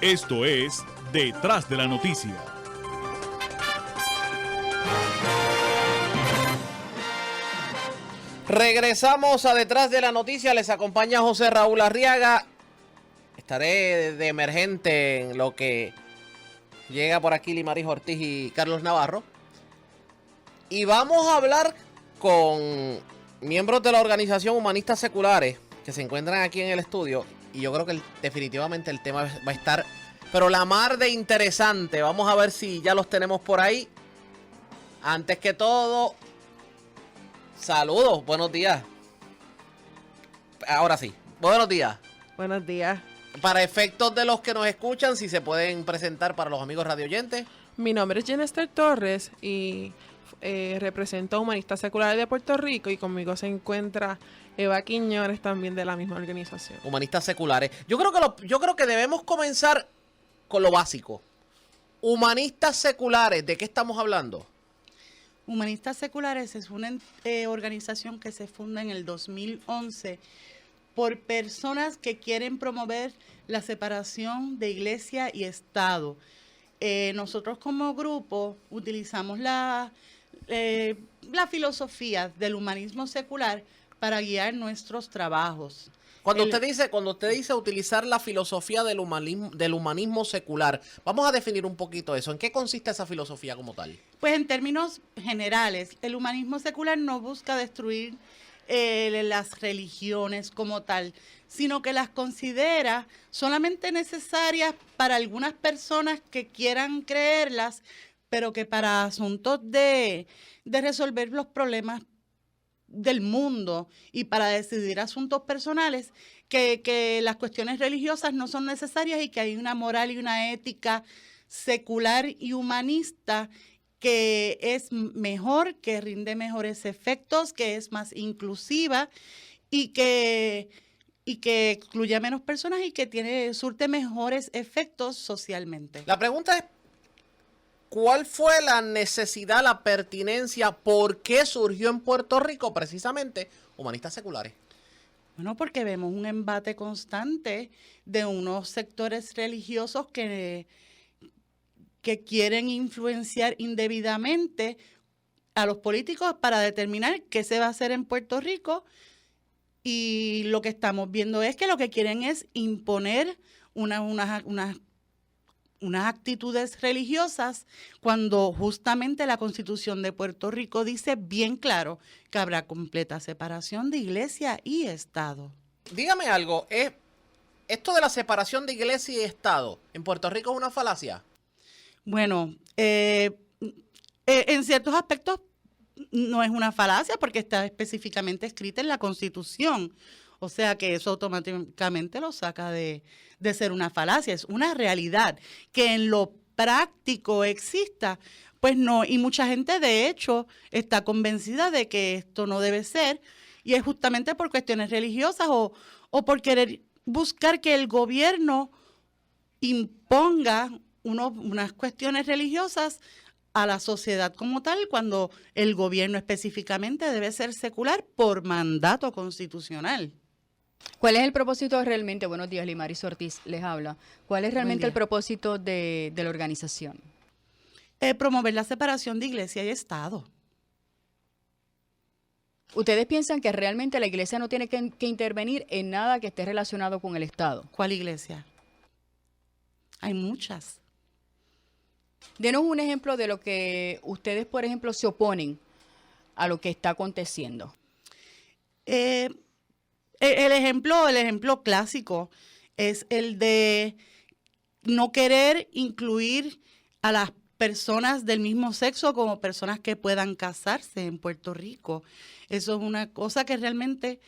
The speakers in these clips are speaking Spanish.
Esto es Detrás de la Noticia. Regresamos a Detrás de la Noticia. Les acompaña José Raúl Arriaga. Estaré de emergente en lo que llega por aquí Limaris Ortiz y Carlos Navarro. Y vamos a hablar con miembros de la organización Humanistas Seculares que se encuentran aquí en el estudio. Y yo creo que definitivamente el tema va a estar, pero la mar de interesante. Vamos a ver si ya los tenemos por ahí. Antes que todo, saludos, buenos días. Ahora sí, buenos días. Buenos días. Para efectos de los que nos escuchan, si se pueden presentar para los amigos radioyentes. Mi nombre es Jenester Torres y represento a Humanistas Seculares de Puerto Rico, y conmigo se encuentra Eva Quiñones, también de la misma organización. Humanistas Seculares. Yo creo que debemos comenzar con lo básico. Humanistas Seculares, ¿de qué estamos hablando? Humanistas Seculares es una organización que se funda en el 2011 por personas que quieren promover la separación de iglesia y Estado. Nosotros como grupo utilizamos la filosofía del humanismo secular para guiar nuestros trabajos. Cuando usted dice utilizar la filosofía del humanismo secular, vamos a definir un poquito eso. ¿En qué consiste esa filosofía como tal? Pues en términos generales, el humanismo secular no busca destruir las religiones como tal, sino que las considera solamente necesarias para algunas personas que quieran creerlas, pero que para asuntos de resolver los problemas del mundo y para decidir asuntos personales, que las cuestiones religiosas no son necesarias y que hay una moral y una ética secular y humanista que es mejor, que rinde mejores efectos, que es más inclusiva y que excluye a menos personas y que surte mejores efectos socialmente. La pregunta es, ¿cuál fue la necesidad, la pertinencia? ¿Por qué surgió en Puerto Rico precisamente Humanistas Seculares? Bueno, porque vemos un embate constante de unos sectores religiosos que quieren influenciar indebidamente a los políticos para determinar qué se va a hacer en Puerto Rico, y lo que estamos viendo es que lo que quieren es imponer unas actitudes religiosas, cuando justamente la Constitución de Puerto Rico dice bien claro que habrá completa separación de iglesia y Estado. Dígame algo, ¿esto de la separación de iglesia y Estado en Puerto Rico es una falacia? Bueno, en ciertos aspectos no es una falacia porque está específicamente escrita en la Constitución. O sea que eso automáticamente lo saca de ser una falacia. Es una realidad que en lo práctico exista. Pues no, y mucha gente de hecho está convencida de que esto no debe ser, y es justamente por cuestiones religiosas o por querer buscar que el gobierno imponga unas cuestiones religiosas a la sociedad como tal, cuando el gobierno específicamente debe ser secular por mandato constitucional. ¿Cuál es el propósito realmente? Buenos días, Limaris Ortiz les habla. ¿Cuál es realmente el propósito de la organización? Promover la separación de iglesia y Estado. ¿Ustedes piensan que realmente la iglesia no tiene que intervenir en nada que esté relacionado con el Estado? ¿Cuál iglesia? Hay muchas. Denos un ejemplo de lo que ustedes, por ejemplo, se oponen a lo que está aconteciendo. El ejemplo clásico es el de no querer incluir a las personas del mismo sexo como personas que puedan casarse en Puerto Rico. Eso es una cosa que realmente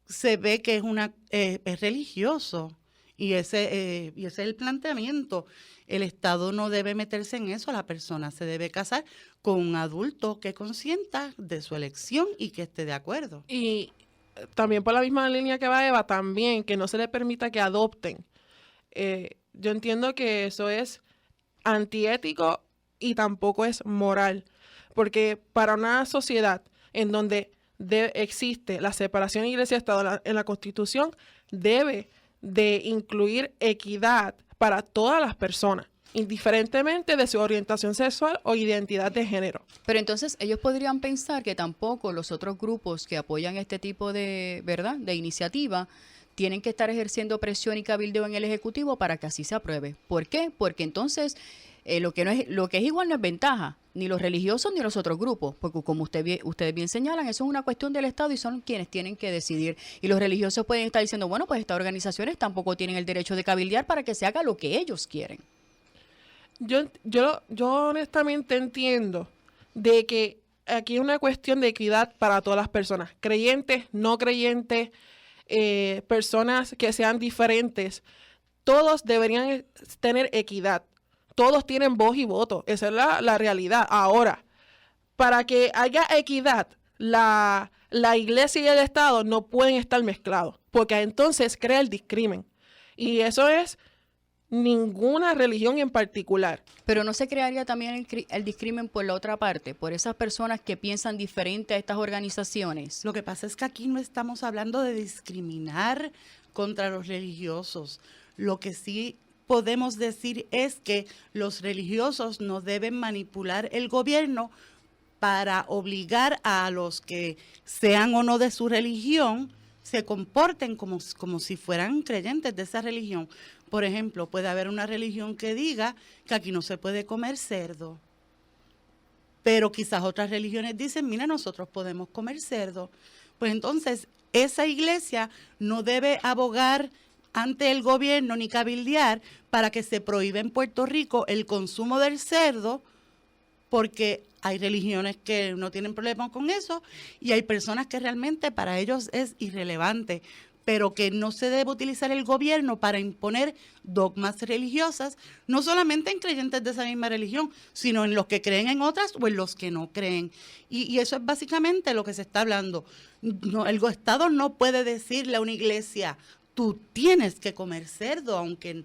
se ve que es religioso, y ese es el planteamiento. El Estado no debe meterse en eso, la persona se debe casar con un adulto que consienta de su elección y que esté de acuerdo. Y también por la misma línea que va Eva, también que no se le permita que adopten. Yo entiendo que eso es antiético y tampoco es moral, porque para una sociedad en donde existe la separación iglesia-estado en la Constitución, debe de incluir equidad para todas las personas, indiferentemente de su orientación sexual o identidad de género. Pero entonces ellos podrían pensar que tampoco los otros grupos que apoyan este tipo de, ¿verdad?, de iniciativa tienen que estar ejerciendo presión y cabildeo en el Ejecutivo para que así se apruebe. ¿Por qué? Porque entonces lo que es igual no es ventaja, ni los religiosos ni los otros grupos, porque como ustedes bien señalan, eso es una cuestión del Estado y son quienes tienen que decidir. Y los religiosos pueden estar diciendo, bueno, pues estas organizaciones tampoco tienen el derecho de cabildear para que se haga lo que ellos quieren. Yo honestamente entiendo de que aquí es una cuestión de equidad para todas las personas, creyentes, no creyentes, personas que sean diferentes. Todos deberían tener equidad. Todos tienen voz y voto. Esa es la realidad. Ahora, para que haya equidad, la iglesia y el Estado no pueden estar mezclados, porque entonces crea el discrimen. Y eso es ninguna religión en particular. Pero ¿no se crearía también el discrimen por la otra parte, por esas personas que piensan diferente a estas organizaciones? Lo que pasa es que aquí no estamos hablando de discriminar contra los religiosos. Lo que sí podemos decir es que los religiosos no deben manipular el gobierno para obligar a los que sean o no de su religión, se comporten como si fueran creyentes de esa religión. Por ejemplo, puede haber una religión que diga que aquí no se puede comer cerdo, pero quizás otras religiones dicen, mira, nosotros podemos comer cerdo. Pues entonces, esa iglesia no debe abogar ante el gobierno ni cabildear para que se prohíba en Puerto Rico el consumo del cerdo, porque hay religiones que no tienen problemas con eso y hay personas que realmente para ellos es irrelevante, pero que no se debe utilizar el gobierno para imponer dogmas religiosas, no solamente en creyentes de esa misma religión, sino en los que creen en otras o en los que no creen. Y eso es básicamente lo que se está hablando. No, el Estado no puede decirle a una iglesia, tú tienes que comer cerdo, aunque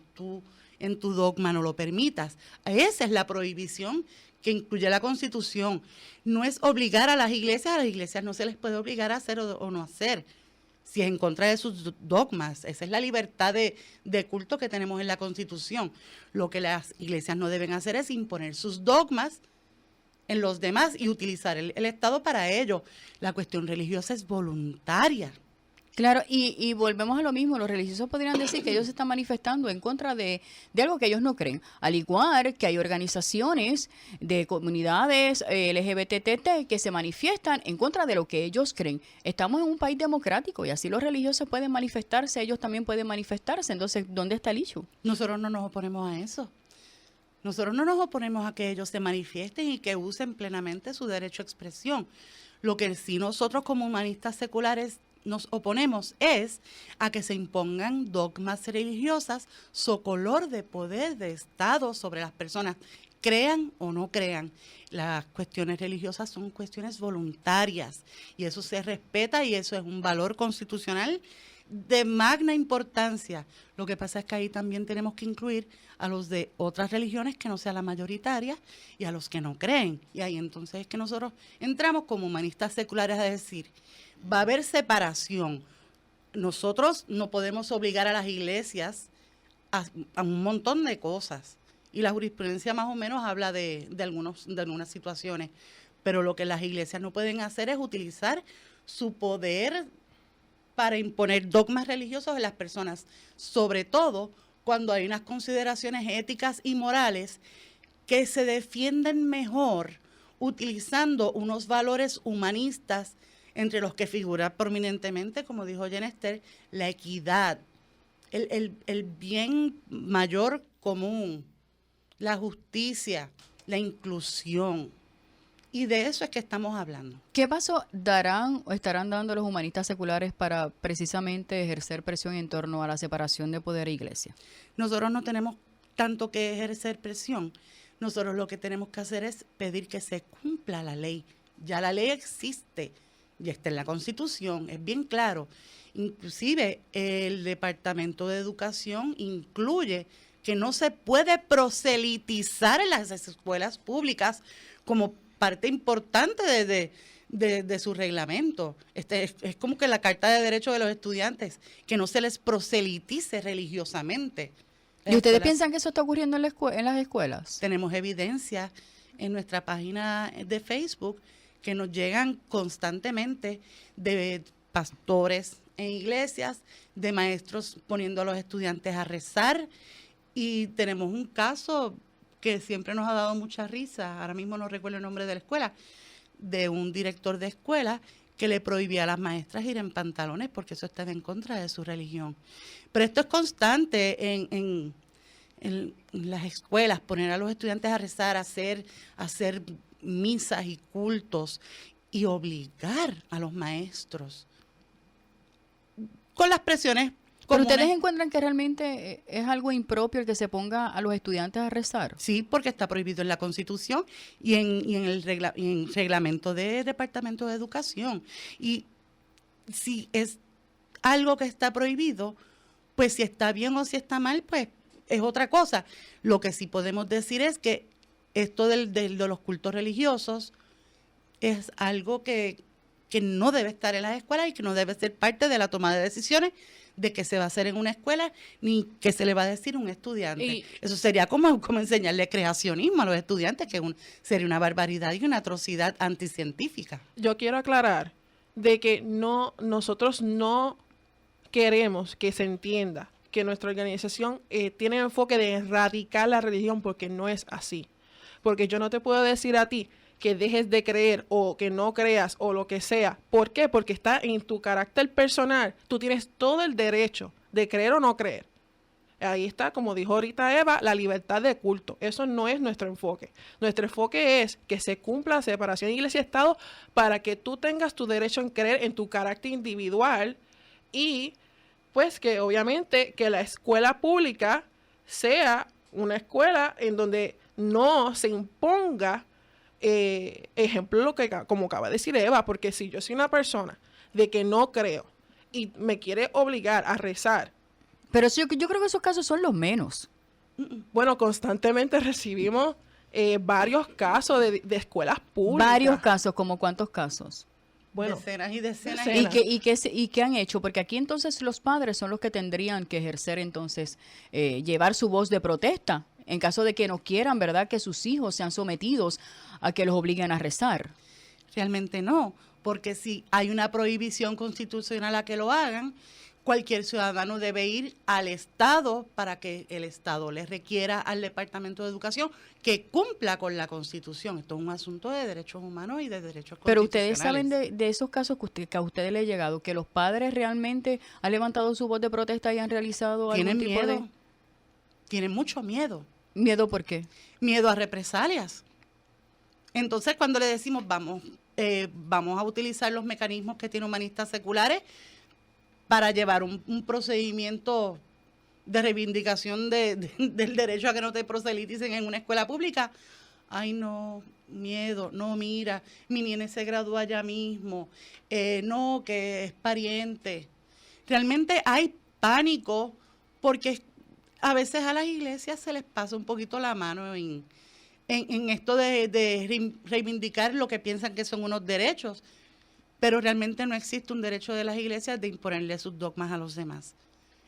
en tu dogma no lo permitas. Esa es la prohibición que incluye la Constitución. No es obligar a las iglesias no se les puede obligar a hacer o no hacer, si es en contra de sus dogmas. Esa es la libertad de culto que tenemos en la Constitución. Lo que las iglesias no deben hacer es imponer sus dogmas en los demás y utilizar el Estado para ello. La cuestión religiosa es voluntaria. Claro, y volvemos a lo mismo, los religiosos podrían decir que ellos se están manifestando en contra de algo que ellos no creen, al igual que hay organizaciones de comunidades LGBTT que se manifiestan en contra de lo que ellos creen. Estamos en un país democrático y así los religiosos pueden manifestarse, ellos también pueden manifestarse, entonces, ¿dónde está el issue? Nosotros no nos oponemos a eso. Nosotros no nos oponemos a que ellos se manifiesten y que usen plenamente su derecho a expresión. Lo que sí nosotros como humanistas seculares nos oponemos es a que se impongan dogmas religiosas socolor de poder de Estado sobre las personas, crean o no crean. Las cuestiones religiosas son cuestiones voluntarias y eso se respeta y eso es un valor constitucional de magna importancia. Lo que pasa es que ahí también tenemos que incluir a los de otras religiones que no sea la mayoritaria y a los que no creen. Y ahí entonces es que nosotros entramos como humanistas seculares a decir, va a haber separación. Nosotros no podemos obligar a las iglesias a un montón de cosas. Y la jurisprudencia más o menos habla de algunas situaciones. Pero lo que las iglesias no pueden hacer es utilizar su poder para imponer dogmas religiosos en las personas, sobre todo cuando hay unas consideraciones éticas y morales que se defienden mejor utilizando unos valores humanistas entre los que figura prominentemente, como dijo Jenester, la equidad, el bien mayor común, la justicia, la inclusión. Y de eso es que estamos hablando. ¿Qué paso darán o estarán dando los humanistas seculares para precisamente ejercer presión en torno a la separación de poder e iglesia? Nosotros no tenemos tanto que ejercer presión. Nosotros lo que tenemos que hacer es pedir que se cumpla la ley. Ya la ley existe, ya está en la Constitución, es bien claro. Inclusive el Departamento de Educación incluye que no se puede proselitizar en las escuelas públicas como parte importante de su reglamento. Es como que la Carta de Derechos de los Estudiantes, que no se les proselitice religiosamente. ¿Y ustedes escuelas. piensan que eso está ocurriendo en las escuelas? Tenemos evidencia en nuestra página de Facebook que nos llegan constantemente de pastores en iglesias, de maestros poniendo a los estudiantes a rezar, y tenemos un caso que siempre nos ha dado mucha risa, ahora mismo no recuerdo el nombre de la escuela, de un director de escuela que le prohibía a las maestras ir en pantalones porque eso estaba en contra de su religión. Pero esto es constante en las escuelas, poner a los estudiantes a rezar, a hacer misas y cultos y obligar a los maestros con las presiones ¿Pero comunes. ustedes encuentran que realmente es algo impropio el que se ponga a los estudiantes a rezar? Sí, porque está prohibido en la Constitución y en el reglamento del Departamento de Educación. Y si es algo que está prohibido, pues si está bien o si está mal, pues es otra cosa. Lo que sí podemos decir es que esto de los cultos religiosos es algo que no debe estar en las escuelas y que no debe ser parte de la toma de decisiones de qué se va a hacer en una escuela ni qué se le va a decir a un estudiante. Y- Eso sería como enseñarle creacionismo a los estudiantes, que sería una barbaridad y una atrocidad anticientífica. Yo quiero aclarar de que nosotros no queremos que se entienda que nuestra organización tiene el enfoque de erradicar la religión, porque no es así. Porque yo no te puedo decir a ti que dejes de creer o que no creas o lo que sea. ¿Por qué? Porque está en tu carácter personal. Tú tienes todo el derecho de creer o no creer. Ahí está, como dijo ahorita Eva, la libertad de culto. Eso no es nuestro enfoque. Nuestro enfoque es que se cumpla la separación de iglesia y Estado para que tú tengas tu derecho en creer en tu carácter individual y pues que obviamente que la escuela pública sea una escuela en donde no se imponga ejemplo lo que como acaba de decir Eva, porque si yo soy una persona de que no creo y me quiere obligar a rezar, Pero yo creo que esos casos son los menos. bueno, constantemente recibimos varios casos de escuelas públicas. Varios casos, ¿como cuántos casos? Bueno, Decenas y decenas. decenas. ¿Y qué han hecho? Porque aquí entonces los padres son los que tendrían que ejercer entonces, llevar su voz de protesta en caso de que no quieran, ¿verdad?, que sus hijos sean sometidos a que los obliguen a rezar. Realmente no, porque si hay una prohibición constitucional a que lo hagan, cualquier ciudadano debe ir al Estado para que el Estado le requiera al Departamento de Educación que cumpla con la Constitución. Esto es un asunto de derechos humanos y de derechos Pero constitucionales. ustedes saben de esos casos que a ustedes les ha llegado, que los padres realmente han levantado su voz de protesta y han realizado algún Tienen tipo miedo, tienen mucho miedo. ¿Miedo por qué? Miedo a represalias. Entonces, cuando le decimos vamos a utilizar los mecanismos que tienen humanistas seculares para llevar un procedimiento de reivindicación del derecho a que no te proseliticen en una escuela pública, ay no, miedo, no, mira, mi nene se gradúa allá mismo, no, que es pariente. Realmente hay pánico porque a veces a las iglesias se les pasa un poquito la mano en esto de reivindicar lo que piensan que son unos derechos, pero realmente no existe un derecho de las iglesias de imponerle sus dogmas a los demás.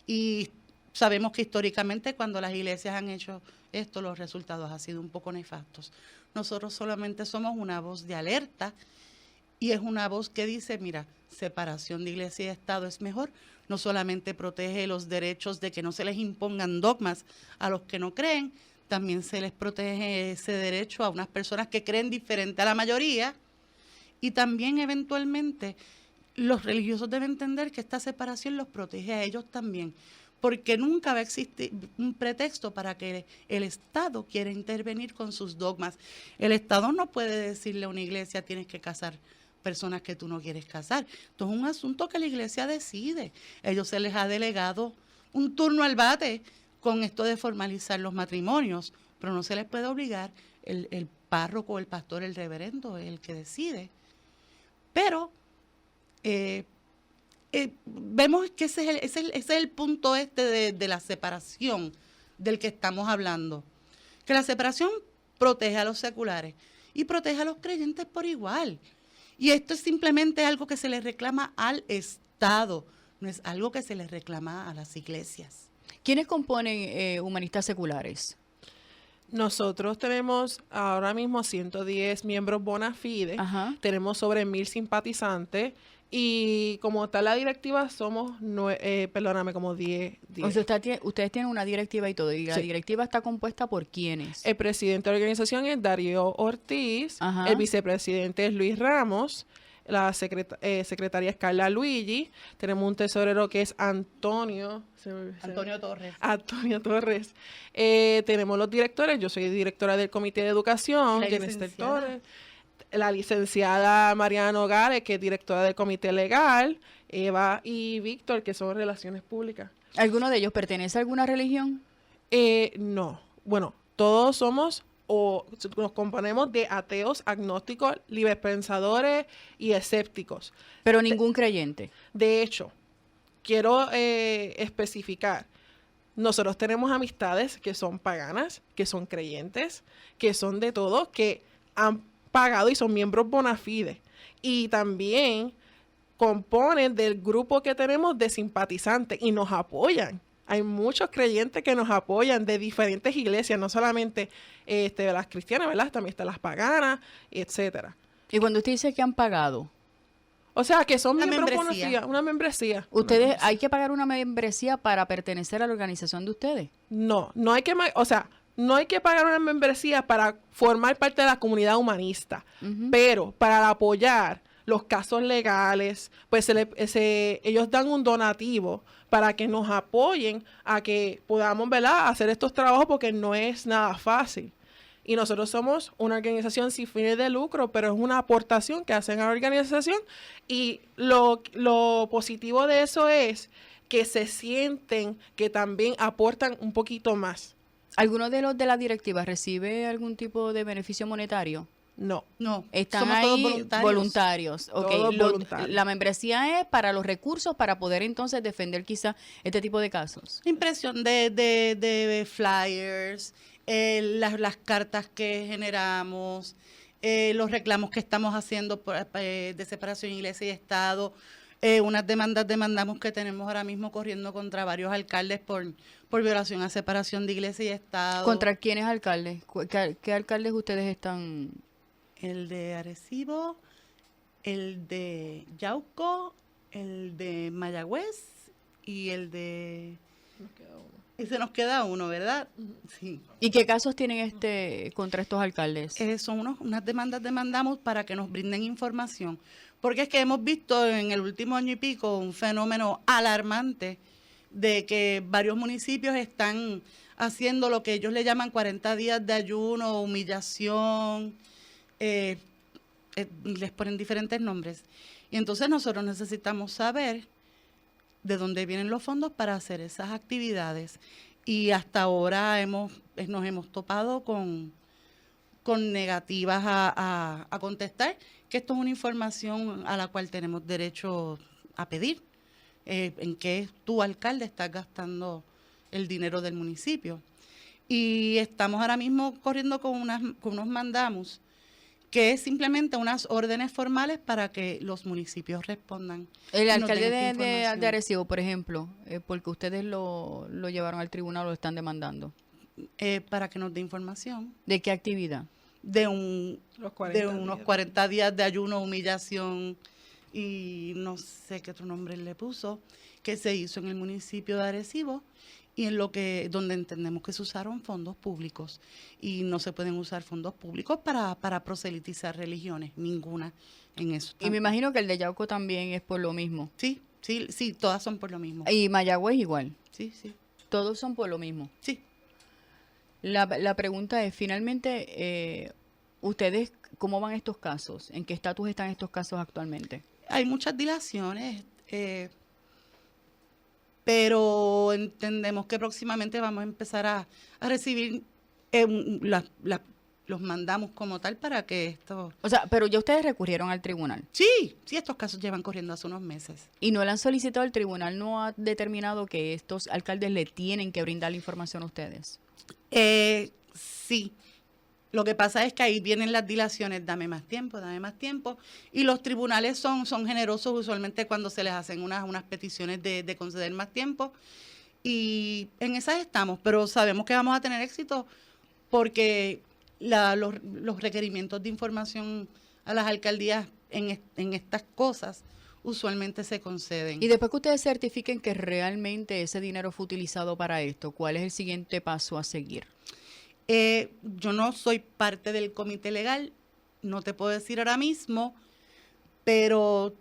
Y sabemos que históricamente cuando las iglesias han hecho esto, los resultados han sido un poco nefastos. Nosotros solamente somos una voz de alerta y es una voz que dice, mira, separación de iglesia y Estado es mejor. No solamente protege los derechos de que no se les impongan dogmas a los que no creen, también se les protege ese derecho a unas personas que creen diferente a la mayoría, y también eventualmente los religiosos deben entender que esta separación los protege a ellos también, porque nunca va a existir un pretexto para que el Estado quiera intervenir con sus dogmas. El Estado no puede decirle a una iglesia tienes que casar personas que tú no quieres casar. Esto es un asunto que la iglesia decide. Ellos se les ha delegado un turno al bate con esto de formalizar los matrimonios, pero no se les puede obligar. El párroco, el pastor, el reverendo es el que decide. Pero vemos que ese es el punto de la separación del que estamos hablando. Que la separación protege a los seculares y protege a los creyentes por igual. Y esto es simplemente algo que se le reclama al Estado, no es algo que se le reclama a las iglesias. ¿Quiénes componen Humanistas Seculares? Nosotros tenemos ahora mismo 110 miembros bona fide, Ajá. tenemos sobre 1000 simpatizantes y como tal la directiva somos, como 10. O sea, ustedes tienen una directiva y todo, y la Sí. directiva está compuesta por ¿quiénes? El presidente de la organización es Darío Ortiz, Ajá. el vicepresidente es Luis Ramos, la secretaria es Carla Luigi, tenemos un tesorero que es Antonio Torres. Antonio Torres. Tenemos los directores, yo soy directora del Comité de Educación, La Jenester licenciada. Torres, la licenciada Mariana Nogales, que es directora del Comité Legal, Eva y Víctor, que son Relaciones Públicas. ¿Alguno de ellos pertenece a alguna religión? No, bueno, todos somos o nos componemos de ateos, agnósticos, librepensadores y escépticos. Pero ningún creyente. De hecho, quiero especificar, nosotros tenemos amistades que son paganas, que son creyentes, que son de todo, que han pagado y son miembros bona fide. Y también componen del grupo que tenemos de simpatizantes y nos apoyan. Hay muchos creyentes que nos apoyan de diferentes iglesias, no solamente de las cristianas, ¿verdad? También están las paganas, etcétera. Y cuando usted dice que han pagado, O sea, que son Una miembros bona membresía. fide, una membresía. ¿ustedes hay que pagar una membresía para pertenecer a la organización de ustedes? No, no hay que, o sea, no hay que pagar una membresía para formar parte de la comunidad humanista, Ujú. pero para apoyar los casos legales, pues ellos dan un donativo para que nos apoyen a que podamos, ¿verdad?, hacer estos trabajos porque no es nada fácil. Y nosotros somos una organización sin fines de lucro, pero es una aportación que hacen a la organización. Y lo positivo de eso es que se sienten que también aportan un poquito más. ¿Alguno de los de la directiva recibe algún tipo de beneficio monetario? No. No, Están somos ahí todos voluntarios. voluntarios. Ok, Todos voluntarios. La membresía es para los recursos para poder entonces defender quizá este tipo de casos. Impresión de flyers, las cartas que generamos, los reclamos que estamos haciendo de separación iglesia y Estado, unas demandamos que tenemos ahora mismo corriendo contra varios alcaldes por violación a separación de iglesia y Estado. ¿Contra quiénes alcaldes? ¿Qué alcaldes ustedes están? El de Arecibo, el de Yauco, el de Mayagüez y el de... Y se nos queda uno, ¿verdad? Sí. ¿Y qué casos tienen contra estos alcaldes? Son unas demandamos para que nos brinden información. Porque es que hemos visto en el último año y pico un fenómeno alarmante de que varios municipios están haciendo lo que ellos le llaman 40 días de ayuno, humillación, les ponen diferentes nombres. Y entonces nosotros necesitamos saber de dónde vienen los fondos para hacer esas actividades. Y hasta ahora nos hemos topado con negativas a contestar, que esto es una información a la cual tenemos derecho a pedir, en qué tu alcalde está gastando el dinero del municipio. Y estamos ahora mismo corriendo con unos mandamos, que es simplemente unas órdenes formales para que los municipios respondan. El y nos alcalde den esta de información. Arecibo, por ejemplo, porque ustedes lo llevaron al tribunal o lo están demandando. Para que nos dé información ¿De qué actividad? de Los 40 de unos días. 40 días de ayuno, humillación y no sé qué otro nombre le puso, que se hizo en el municipio de Arecibo y en donde entendemos que se usaron fondos públicos y no se pueden usar fondos públicos para proselitizar religiones, ninguna en eso. Y me imagino que el de Yauco también es por lo mismo. Sí, todas son por lo mismo. Y Mayagüez igual. Sí. Todos son por lo mismo. Sí. La pregunta es, finalmente, ¿ustedes cómo van estos casos? ¿En qué estatus están estos casos actualmente? Hay muchas dilaciones, pero entendemos que próximamente vamos a empezar a recibir los mandamos como tal para que esto... O sea, pero ya ustedes recurrieron al tribunal. Sí, estos casos llevan corriendo hace unos meses. Y no le han solicitado, el tribunal no ha determinado que estos alcaldes le tienen que brindar la información a ustedes. Sí. Lo que pasa es que ahí vienen las dilaciones, dame más tiempo, y los tribunales son generosos usualmente cuando se les hacen unas peticiones de conceder más tiempo, Y en esas estamos, pero sabemos que vamos a tener éxito porque los requerimientos de información a las alcaldías en estas cosas usualmente se conceden. Y después que ustedes certifiquen que realmente ese dinero fue utilizado para esto, ¿cuál es el siguiente paso a seguir? Yo no soy parte del comité legal, no te puedo decir ahora mismo, pero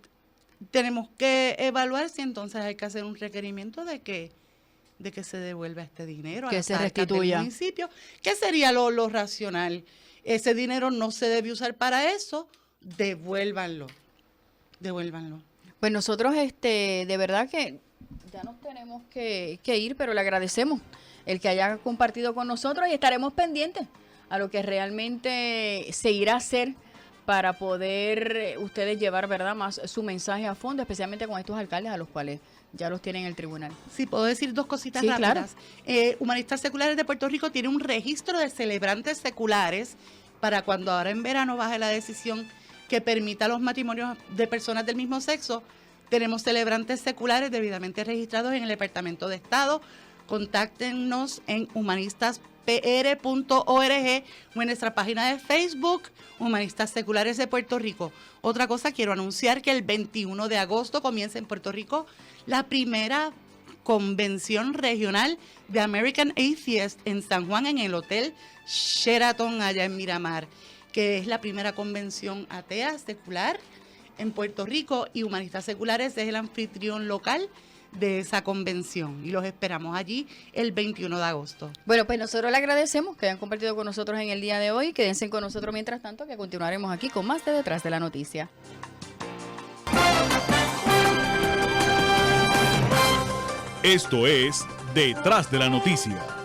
tenemos que evaluar si entonces hay que hacer un requerimiento de que se devuelva este dinero Que a las se arcas del restituya. municipio. ¿Qué sería lo racional? Ese dinero no se debe usar para eso, devuélvanlo. Pues nosotros, de verdad que ya nos tenemos que ir, pero le agradecemos el que haya compartido con nosotros y estaremos pendientes a lo que realmente se irá a hacer para poder ustedes llevar, ¿verdad?, más su mensaje a fondo, especialmente con estos alcaldes a los cuales ya los tienen en el tribunal. Sí, puedo decir dos cositas Sí, rápidas. Humanistas Seculares de Puerto Rico tiene un registro de celebrantes seculares para cuando ahora en verano baje la decisión que permita los matrimonios de personas del mismo sexo. Tenemos celebrantes seculares debidamente registrados en el Departamento de Estado. Contáctenos en humanistaspr.org o en nuestra página de Facebook, Humanistas Seculares de Puerto Rico. Otra cosa, quiero anunciar que el 21 de agosto comienza en Puerto Rico la primera convención regional de American Atheist en San Juan, en el Hotel Sheraton, allá en Miramar, que es la primera convención atea secular en Puerto Rico, y Humanistas Seculares es el anfitrión local de esa convención y los esperamos allí el 21 de agosto. Bueno, pues nosotros le agradecemos que hayan compartido con nosotros en el día de hoy. Quédense con nosotros mientras tanto, que continuaremos aquí con más de Detrás de la Noticia. Esto es Detrás de la Noticia.